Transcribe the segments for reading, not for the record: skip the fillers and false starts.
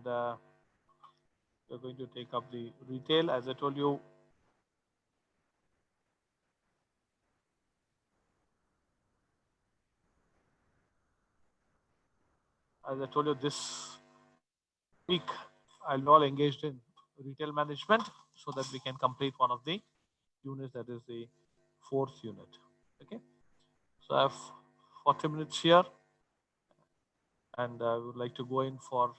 and we're going to take up the retail. As I told you, this week I'll be all engaged in retail management so that we can complete one of the units, that is the fourth unit. Okay, so I have 40 minutes here, and I would like to go in for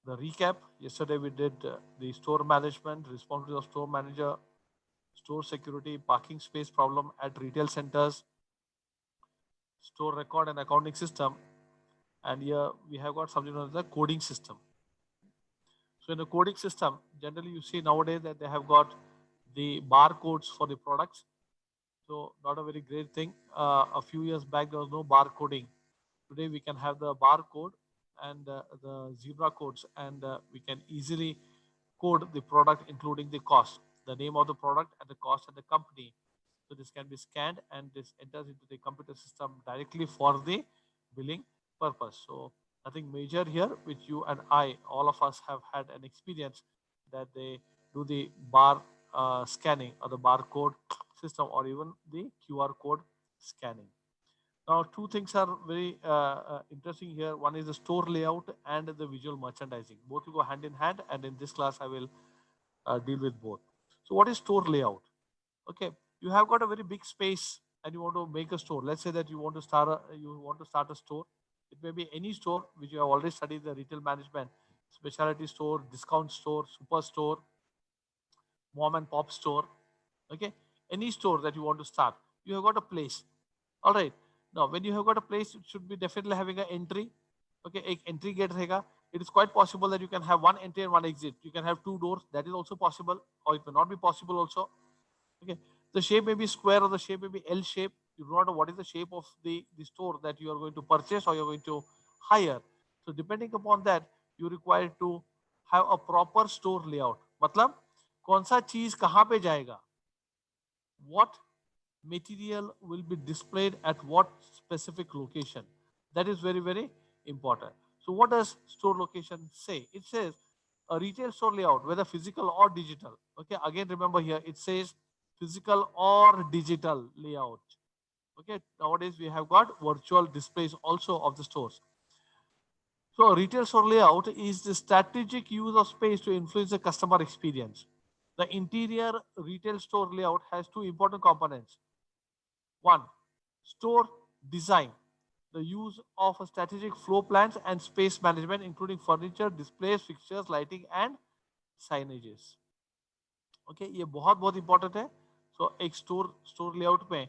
the recap. Yesterday we did the store management, responsibility of store manager, store security, parking space problem at retail centers, store record and accounting system, and here we have got something known as the coding system. So in the coding system, generally you see nowadays that they have got the barcodes for the products. So not a very great thing. A few years back there was no barcoding. Today we can have the barcode and the zebra codes, and we can easily code the product, including the cost, the name of the product and the cost and the company. So this can be scanned and this enters into the computer system directly for the billing purpose. So nothing major here, which you and I, all of us have had an experience that they do the bar scanning or the barcode system or even the QR code scanning. Now, two things are very interesting here. One is the store layout and the visual merchandising. Both will go hand in hand, and in this class, I will deal with both. So, what is store layout? Okay, you have got a very big space and you want to make a store. Let's say that you want to start a store. It may be any store which you have already studied the retail management, specialty store, discount store, super store, mom and pop store. Okay, any store that you want to start, you have got a place. All right. Now, when you have got a place, it should be definitely having an entry. Okay, एक entry gate रहेगा. It is quite possible that you can have one entry and one exit. You can have two doors. That is also possible, or it may not be possible also. Okay, the shape may be square or the shape may be L shape. You do not know what is the shape of the store that you are going to purchase or you are going to hire. So depending upon that, you require to have a proper store layout. मतलब कौन सा चीज कहाँ पे जाएगा? What material will be displayed at what specific location? That is very, very important. So what does store location say? It says a retail store layout, whether physical or digital. Okay, again remember here it says physical or digital layout. Okay, nowadays we have got virtual displays also of the stores. So a retail store layout is the strategic use of space to influence the customer experience. The interior retail store layout has two important components. One, store design, the use of a strategic floor plans and space management, including furniture, displays, fixtures, lighting, and signages. Okay, ये बहुत बहुत important है. So एक store layout में,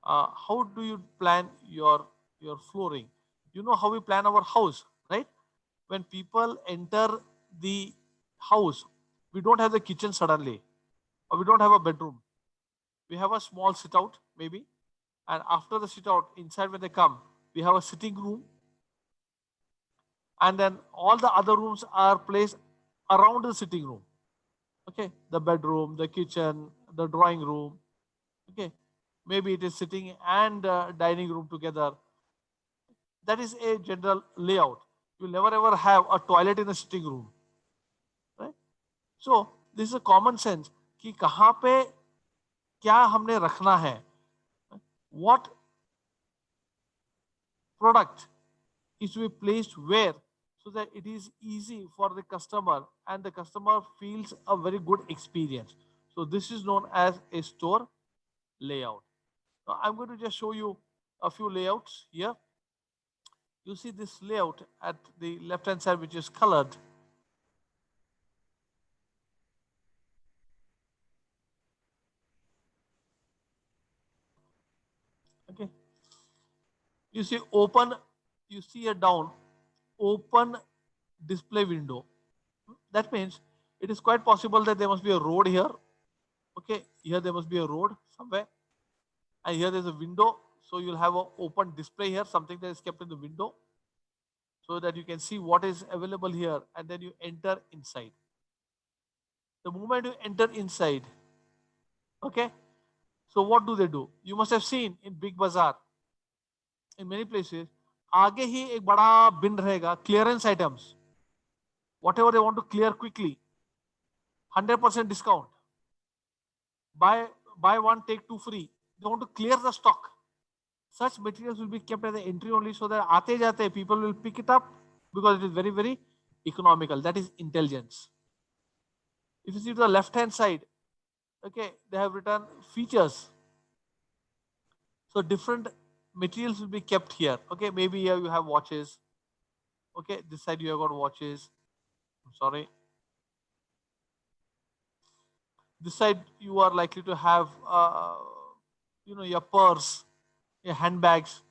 how do you plan your flooring? You know how we plan our house, right? When people enter the house, we don't have the kitchen suddenly, or we don't have a bedroom. We have a small sit out maybe, and after the sit out, inside when they come, we have a sitting room, and then all the other rooms are placed around the sitting room. Okay, the bedroom, the kitchen, the drawing room. Okay, maybe it is sitting and dining room together. That is a general layout. You will never ever have a toilet in a sitting room, right? So this is a common sense कि कहाँ पे क्या हमने रखना है. What product is to be placed where, so that it is easy for the customer and the customer feels a very good experience. So this is known as a store layout. Now I'm going to just show you a few layouts here. You see this layout at the left hand side which is colored. Okay, you see open, you see a down open display window. That means it is quite possible that there must be a road here. Okay, here there must be a road somewhere, and here there's a window. So you'll have an open display here, something that is kept in the window, so that you can see what is available here, and then you enter inside. The moment you enter inside, okay, so what do they do? You must have seen in big bazaar, in many places, आगे ही एक बड़ा bin रहेगा, clearance items, whatever they want to clear quickly, 100% discount, buy one take two free. They want to clear the stock. Such materials will be kept at the entry only, so that aate jate people will pick it up because it is very very economical. That is intelligence. If you see to the left hand side, okay, they have written features. So different materials will be kept here. Okay, maybe here you have watches. Okay, this side you have got watches. I'm sorry. This side you are likely to have, your purse, your handbags.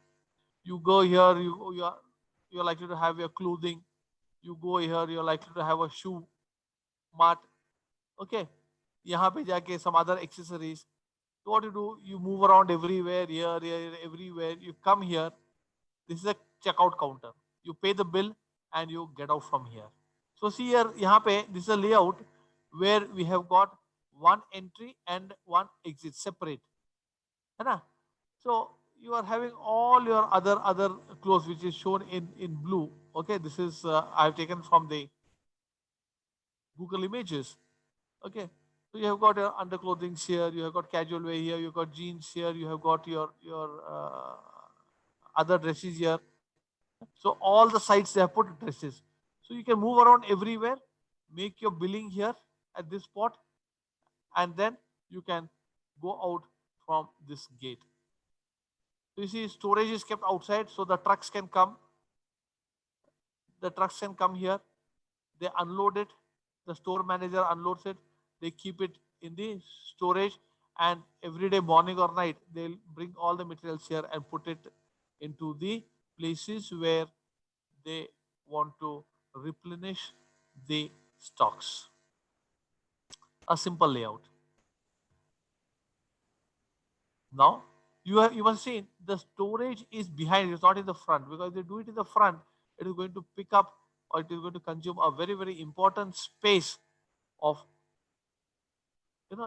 You go here, you're likely to have your clothing. You go here, you're likely to have a shoe mart. Okay, यहाँ पे जाके some other accessories. So what you do, you move around everywhere, here, everywhere. You come here. This is a checkout counter. You pay the bill and you get out from here. So see here, यहाँ पे this is a layout where we have got one entry and one exit separate, है ना? So you are having all your other clothes which is shown in blue. Okay, this is I have taken from the Google Images. Okay, so you have got your underclothing here, you have got casual wear here, you have got jeans here, you have got your other dresses here. So all the sites they have put dresses. So you can move around everywhere, make your billing here at this spot, and then you can go out from this gate. So you see storage is kept outside so the trucks can come. The trucks can come here. They unload it. The store manager unloads it. They keep it in the storage, and every day morning or night they'll bring all the materials here and put it into the places where they want to replenish the stocks. A simple layout. Now you must see the storage is behind, it's not in the front, because if they do it in the front, it is going to pick up or it is going to consume a very very important space of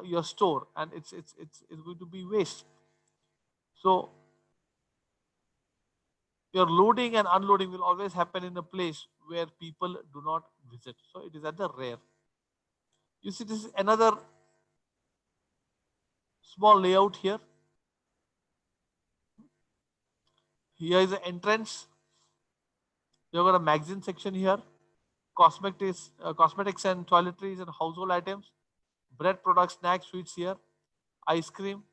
your store, and it's going to be waste. So your loading and unloading will always happen in a place where people do not visit. So it is at the rear. You see, this is another small layout here. Here is the entrance. You've got a magazine section here, cosmetics and toiletries and household items, bread products, snacks, sweets here, ice cream,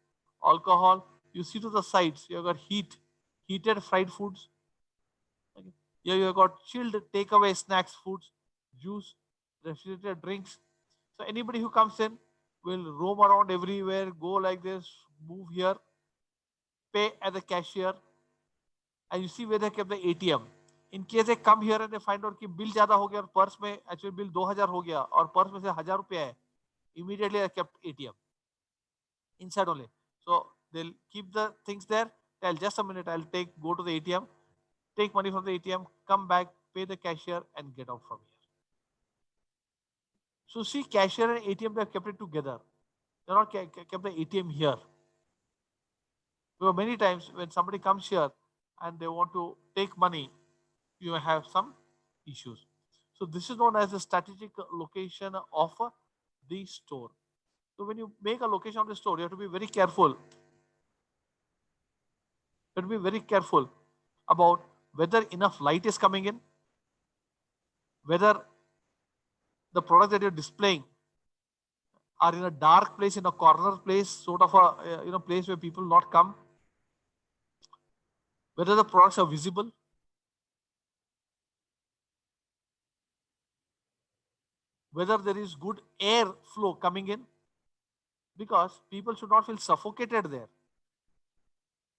alcohol. You see to the sides, you've got heated fried foods. Okay. Here you've got chilled takeaway snacks, foods, juice, refrigerated drinks. So anybody who comes in will roam around everywhere, go like this, move here, pay at the cashier, and you see where they kept the ATM. In case they come here and they find out कि bill ज्यादा हो गया और purse में actually bill 2000 हो गया और purse में से 1000 रुपया है, immediately I kept ATM inside only. So they'll keep the things there. Tell just a minute, I'll go to the ATM, take money from the ATM, come back, pay the cashier, and get out from here. So see, cashier and ATM they have kept it together. They not kept the ATM here. Because many times when somebody comes here and they want to take money, you may have some issues. So this is known as the strategic location of the store. So when you make a location of the store, you have to be very careful. You have to be very careful about whether enough light is coming in, whether the products that you're displaying are in a dark place, in a corner place, sort of a place where people not come, whether the products are visible, whether there is good air flow coming in, because people should not feel suffocated there.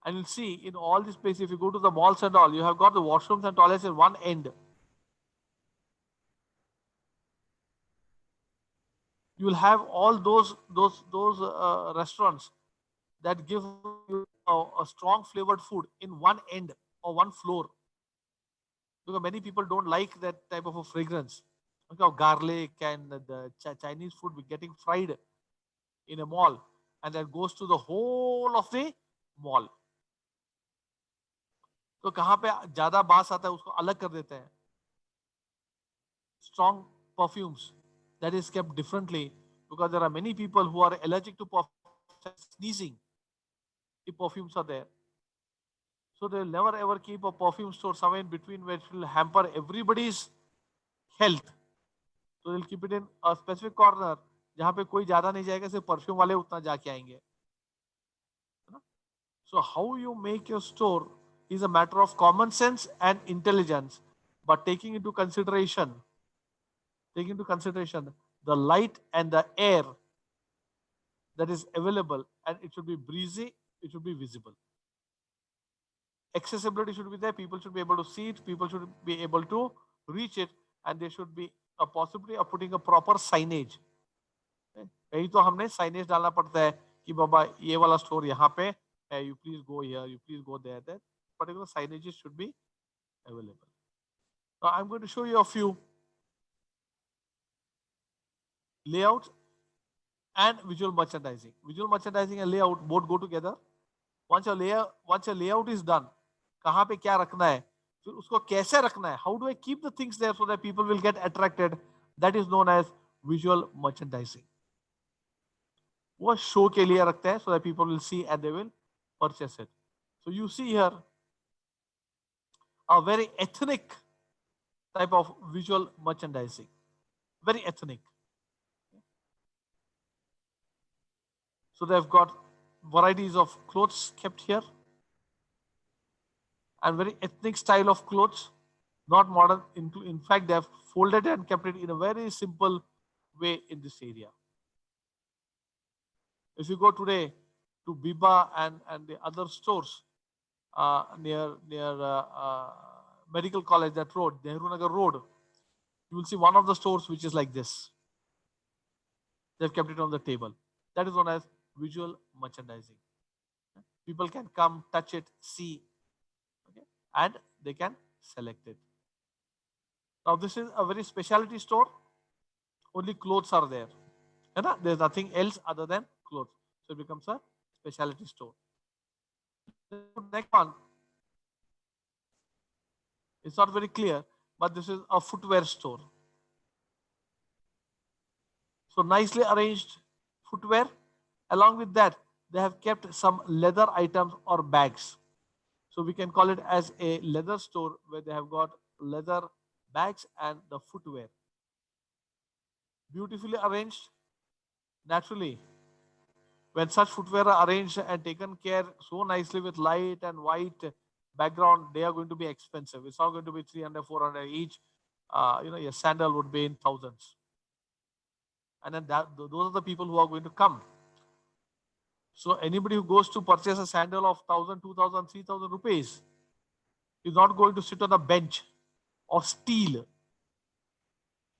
And you'll see in all these places, if you go to the malls and all, you have got the washrooms and toilets in one end. You will have all those restaurants that give you a strong flavored food in one end or one floor, because many people don't like that type of a fragrance. Okay, of garlic and the Chinese food getting fried in a mall, and that goes to the whole of the mall. तो कहाँ पे ज्यादा बास आता है उसको अलग कर देते हैं. Strong perfumes that is kept differently because there are many people who are allergic to perfume, sneezing if perfumes are there. So they'll never ever keep a perfume store somewhere in between where it will hamper everybody's health. So they'll keep it in a specific corner जहाँ पे कोई ज्यादा नहीं जाएगा, सिर्फ perfume वाले उतना जाके आएंगे, है ना? So how you make your store is a matter of common sense and intelligence, but taking into consideration the light and the air that is available, and it should be breezy, it should be visible. Accessibility should be there, people should be able to see it, people should be able to reach it, and there should be a possibility of putting a proper signage. कहीं तो हमने signage डालना पड़ता है कि बाबा ये वाला store यहाँ पे है, you please go here, you please go there, that particular signages should be available. Now I'm going to show you a few layouts and visual merchandising. Visual merchandising and layout both go together. Once your layout is done, कहाँ पे क्या रखना है, फिर उसको कैसे रखना है, how do I keep the things there so that people will get attracted, that is known as visual merchandising. वो शो के लिए रखते हैं so that people will see and they will purchase it. So you see here a very ethnic type of visual merchandising, very ethnic. So they've got varieties of clothes kept here and very ethnic style of clothes, not modern. In fact, they have folded and kept it in a very simple way in this area. If you go today to Biba and the other stores near Medical College, that road, Nehru Nagar Road, you will see one of the stores which is like this. They've kept it on the table. That is known as visual merchandising. People can come, touch it, see, okay, and they can select it. Now this is a very specialty store. Only clothes are there. There's nothing else other than clothes. So it becomes a specialty store. Next one. It's not very clear, but this is a footwear store. So nicely arranged footwear. Along with that, they have kept some leather items or bags. So we can call it as a leather store where they have got leather bags and the footwear. Beautifully arranged. Naturally, when such footwear are arranged and taken care so nicely with light and white background, they are going to be expensive. It's not going to be 300, 400 each. Your sandal would be in thousands. And then those are the people who are going to come. So anybody who goes to purchase a sandal of 1,000, 2,000, 3,000 rupees is not going to sit on a bench of steel.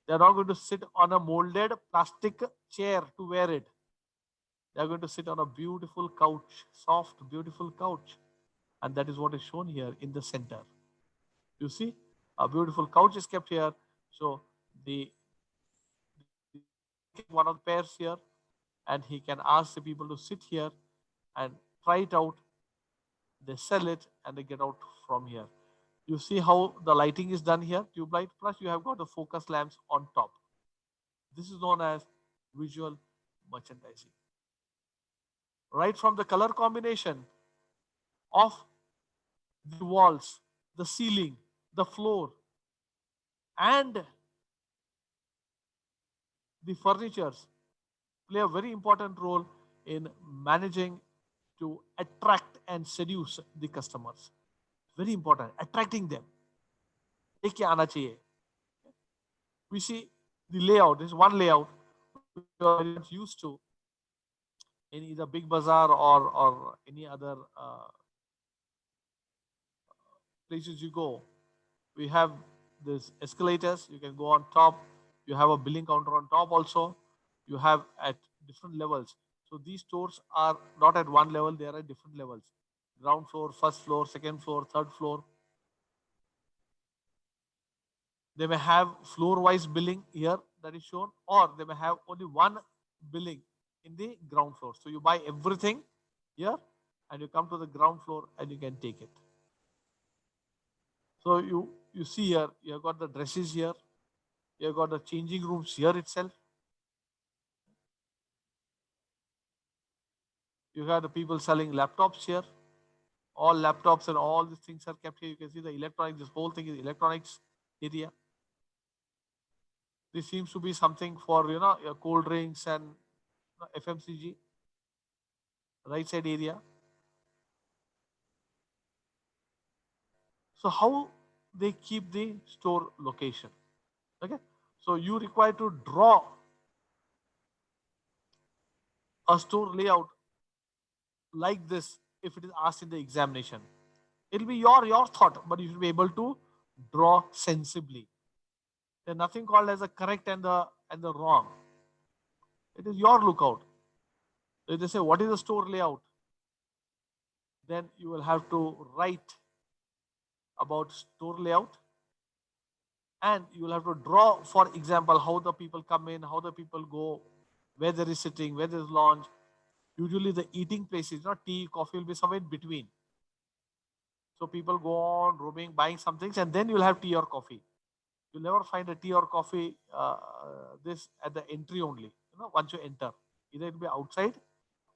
They are not going to sit on a molded plastic chair to wear it. They are going to sit on a beautiful couch, soft, beautiful couch. And that is what is shown here in the center. You see, a beautiful couch is kept here. So one of the pairs here, and he can ask the people to sit here and try it out. They sell it and they get out from here. You see how the lighting is done here, tube light, plus you have got the focus lamps on top. This is known as visual merchandising. Right from the color combination of the walls, the ceiling, the floor, and the furnitures play a very important role in managing to attract and seduce the customers. Very important, attracting them. लेके आना चाहिए. We see the layout. This is one layout we are used to in either big bazaar or any other places you go. We have these escalators. You can go on top. You have a billing counter on top also. You have at different levels. So these stores are not at one level, they are at different levels. Ground floor, first floor, second floor, third floor. They may have floor-wise billing here that is shown, or they may have only one billing in the ground floor. So you buy everything here and you come to the ground floor and you can take it. So you see here, you have got the dresses here, you have got the changing rooms here itself. You have the people selling laptops here. All laptops and all these things are kept here. You can see the electronics. This whole thing is electronics area. This seems to be something for your cold drinks and FMCG. Right side area. So how they keep the store location? Okay. So you require to draw a store layout like this if it is asked in the examination. It'll be your thought, but you should be able to draw sensibly. There's nothing called as a correct and the wrong. It is your lookout. So if they say what is the store layout, then you will have to write about store layout, and you will have to draw, for example, how the people come in, how the people go, where there is sitting, where there is lounge. Usually the eating places, not tea, coffee will be somewhere in between. So people go on roaming, buying some things, and then you'll have tea or coffee. You'll never find a tea or coffee this at the entry only. Once you enter, either it will be outside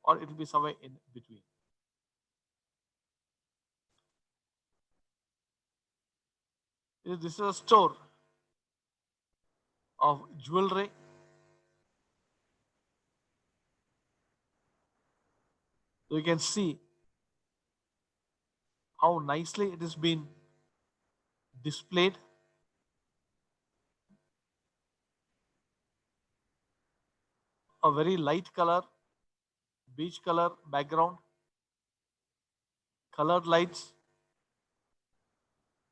or it will be somewhere in between. This is a store of jewelry. So you can see how nicely it has been displayed. A very light color, beige color background, colored lights,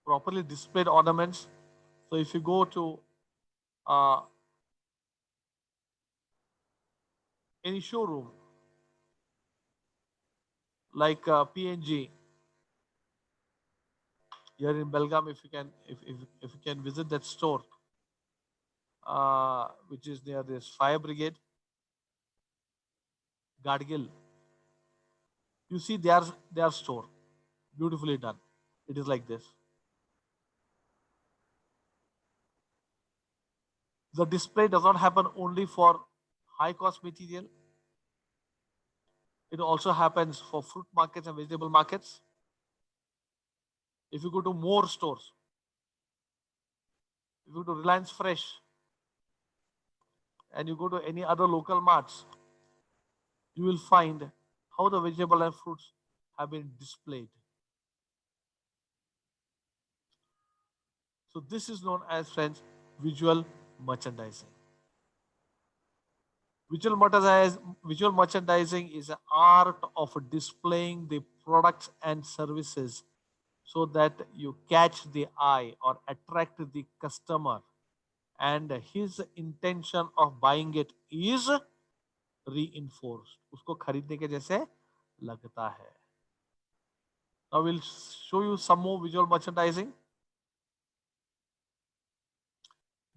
properly displayed ornaments. So if you go to uh, any showroom like PNG here in Belgaum, if you can visit that store, which is near this fire brigade, Gadgil, you see their store, beautifully done. It is like this. The display does not happen only for high cost material. It also happens for fruit markets and vegetable markets. If you go to more stores, if you go to Reliance Fresh and you go to any other local marts, you will find how the vegetable and fruits have been displayed. So this is known as, friends, visual merchandising. Visual merchandising is an art of displaying the products and services so that you catch the eye or attract the customer, and his intention of buying it is reinforced. उसको खरीदने के जैसे लगता है. Now we'll show you some more visual merchandising.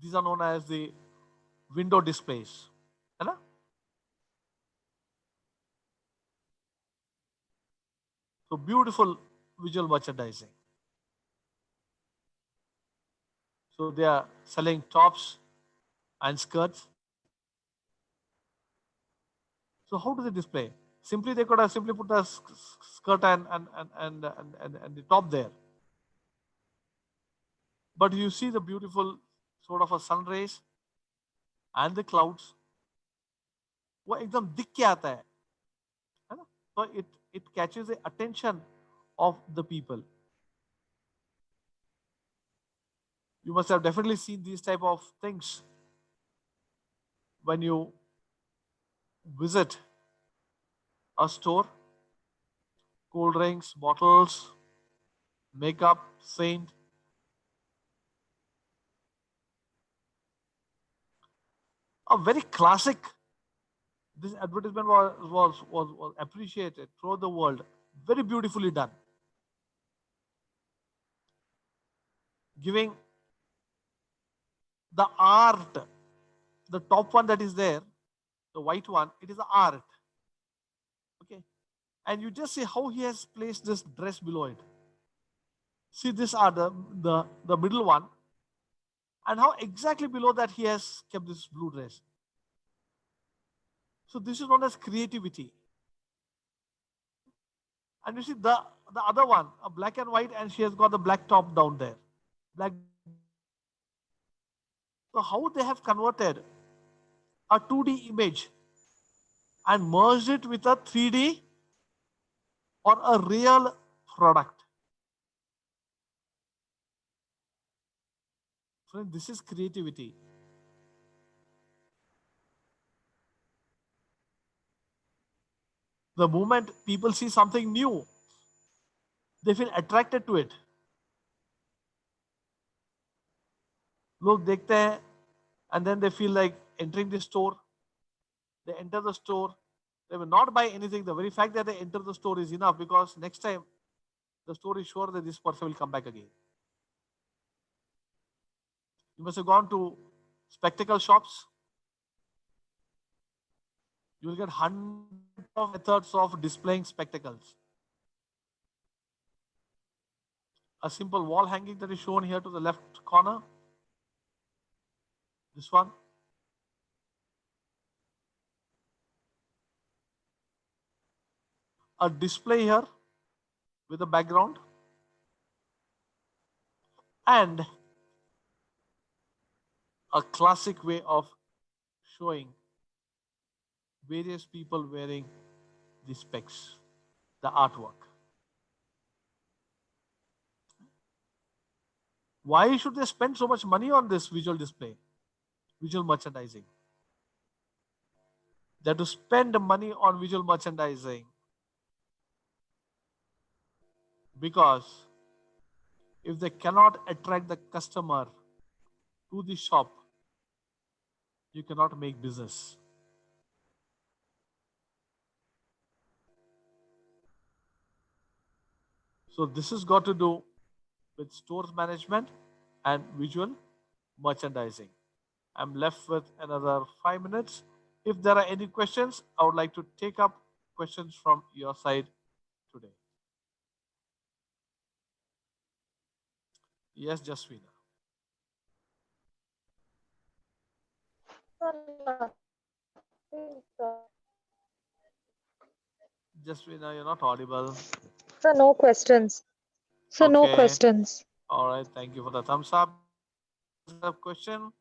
These are known as the window displays. है ना? So beautiful visual merchandising. So they are selling tops and skirts. So how do they display? Simply they could have simply put the skirt and the top there. But you see the beautiful sort of a sun rays and the clouds. वो एकदम दिख के आता है ना? So it catches the attention of the people. You must have definitely seen these type of things when you visit a store. Cold drinks, bottles, makeup, scent. A very classic. This advertisement was appreciated throughout the world. Very beautifully done. Giving the art, the top one that is there, the white one, it is the art. Okay. And you just see how he has placed this dress below it. See, these are the middle one. And how exactly below that he has kept this blue dress. So this is known as creativity. And you see the other one, a black and white, and she has got the black top down there. Black. So how they have converted a 2D image and merged it with a 3D or a real product. Friend, this is creativity. The moment people see something new, they feel attracted to it. लोग देखते हैं and then they feel like entering the store. They enter the store. They will not buy anything. The very fact that they enter the store is enough, because next time the store is sure that this person will come back again. You must have gone to spectacle shops. You will get hundreds of methods of displaying spectacles. A simple wall hanging that is shown here to the left corner. This one. A display here with a background. And a classic way of showing various people wearing the specs, the artwork. Why should they spend so much money on this visual display, visual merchandising? They have to spend money on visual merchandising because if they cannot attract the customer to the shop, you cannot make business. So this has got to do with stores management and visual merchandising. I'm left with another 5 minutes. If there are any questions, I would like to take up questions from your side today. Yes, Jaswina. Jaswina, you're not audible. Sir, no questions. Sir, no Okay. questions. All right. Thank you for the thumbs up. Question.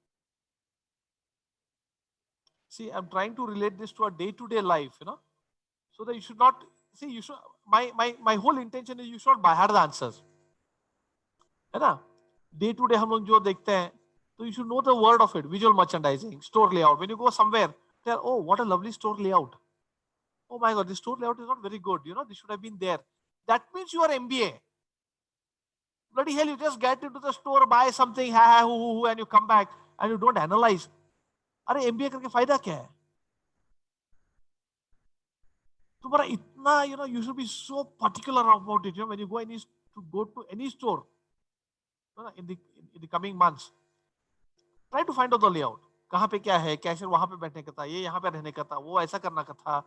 See, I'm trying to relate this to a day-to-day life, so that you should not see. You should. My whole intention is you should not buy hard the answers, है ना? Day to day हम लोग जो देखते हैं, so you should know the word of it. Visual merchandising, store layout. When you go somewhere, tell, oh, what a lovely store layout. Oh my God, this store layout is not very good. This should have been there. That means you are MBA. Bloody hell, you just get into the store, buy something, ha ha hoo, and you come back and you don't analyze. अरे MBA करके फायदा क्या है? तुम्हारा इतना, you should be so particular about it. When you go to any store, in the coming months, try to find out the layout. कहाँ पे क्या है, कैशियर वहां पे बैठने का था, ये यहाँ पे रहने का था, वो ऐसा करना का था,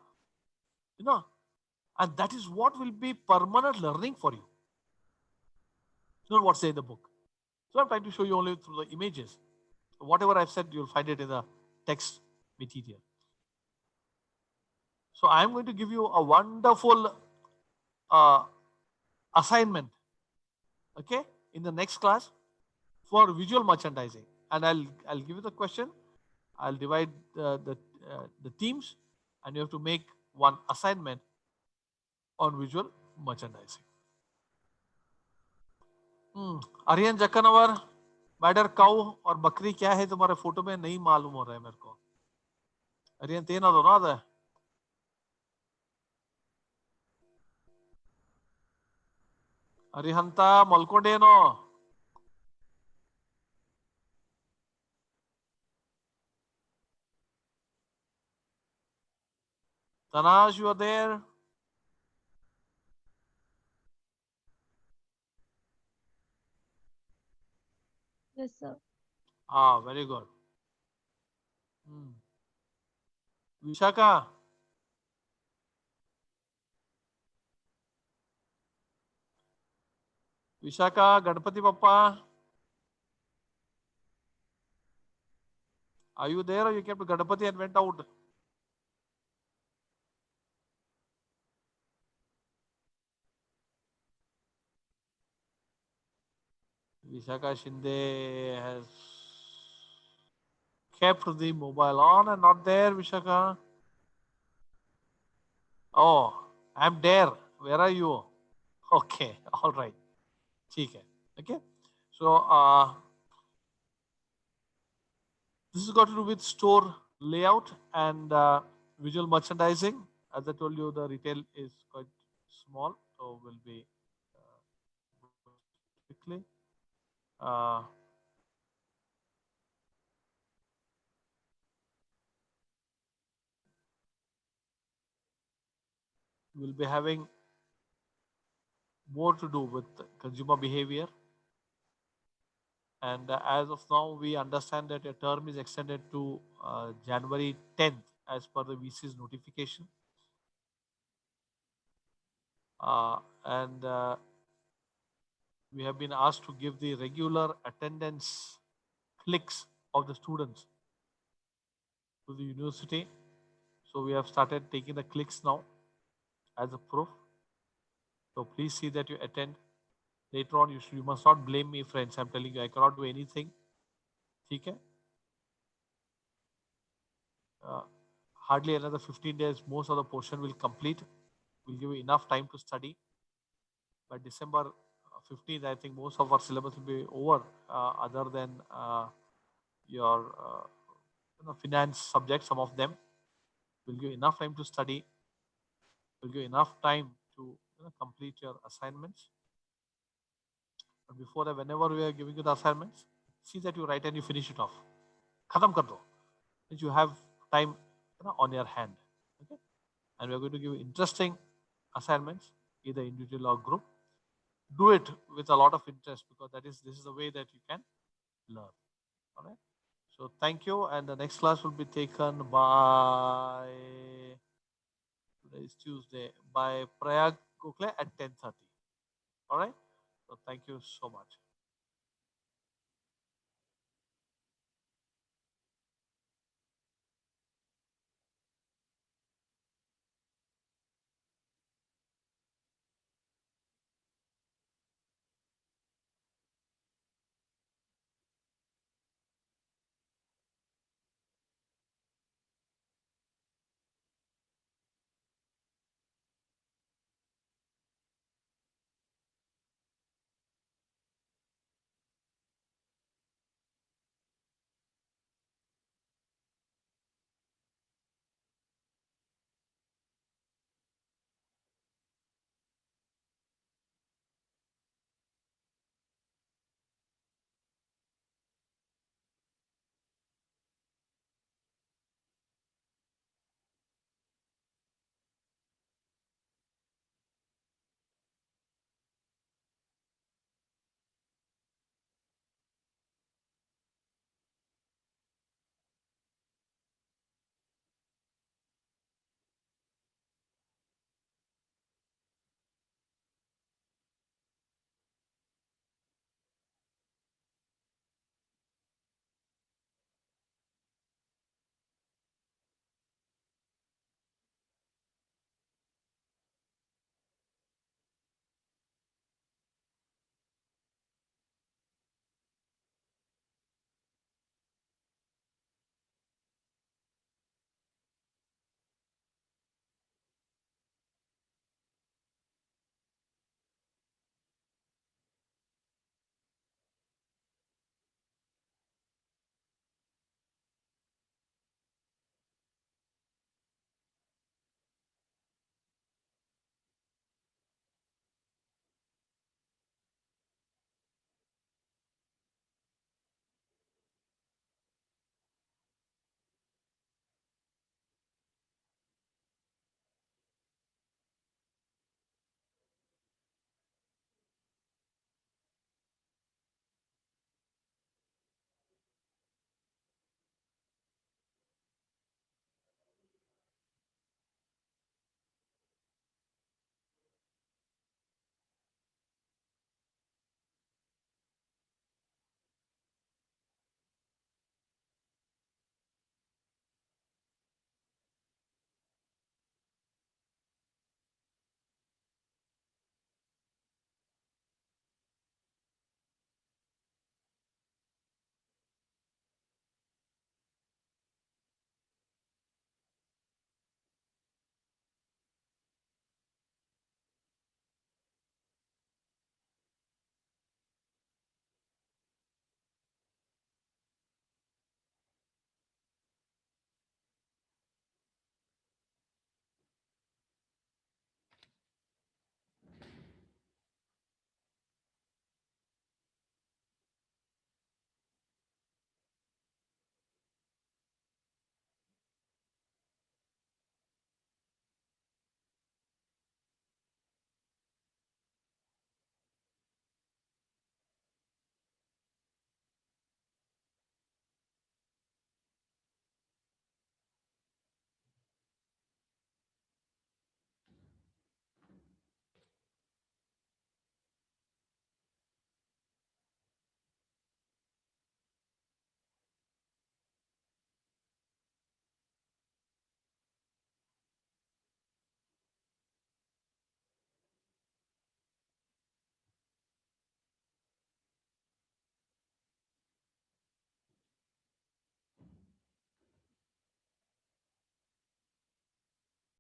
and that is what will be permanent learning for you. Not what say in the book. So I'm trying to show you only through the images. Whatever I've said, you'll find it in the text material. So I'm going to give you a wonderful assignment, okay, in the next class for visual merchandising, and I'll give you the question. I'll divide the teams, and you have to make one assignment on visual merchandising. Aryan Jakkanwar, मैडर cow और बकरी क्या है तुम्हारे photo में नहीं मालूम हो रहा है मेरे को. आर्यन तेना दो ना दे. अरिहंता मलकोडेनो. Tanaj, you are there? Yes, sir. Ah, very good. Vishaka. Vishaka, Ganpati Papa, are you there or you came to Ganpati and went out? Vishaka Shinde has kept the mobile on and not there, Vishaka. Oh, I'm there. Where are you? Okay, all right. ठीक है. Okay. So this has got to do with store layout and visual merchandising. As I told you, the retail is quite small, so we'll be quickly. Uh, we'll be having more to do with consumer behavior. And as of now, we understand that a term is extended to January 10th as per the VC's notification. And we have been asked to give the regular attendance clicks of the students to the university. So we have started taking the clicks now as a proof. So please see that you attend. Later on, you must not blame me, friends. I'm telling you, I cannot do anything. Okay? Uh, hardly another 15 days, most of the portion will complete. We'll give you enough time to study. By December 15th, I think most of our syllabus will be over, other than your finance subjects, some of them. Will give enough time to study. Will give enough time to complete your assignments. But before that, whenever we are giving you the assignments, see that you write and you finish it off. Khatam kar do. That you have time on your hand. Okay? And we are going to give you interesting assignments, either individual or group. Do it with a lot of interest, because this is the way that you can learn. All right. So thank you, and the next class will be taken by, today is Tuesday, by Prayag Gokhale at 10:30. All right. So thank you so much.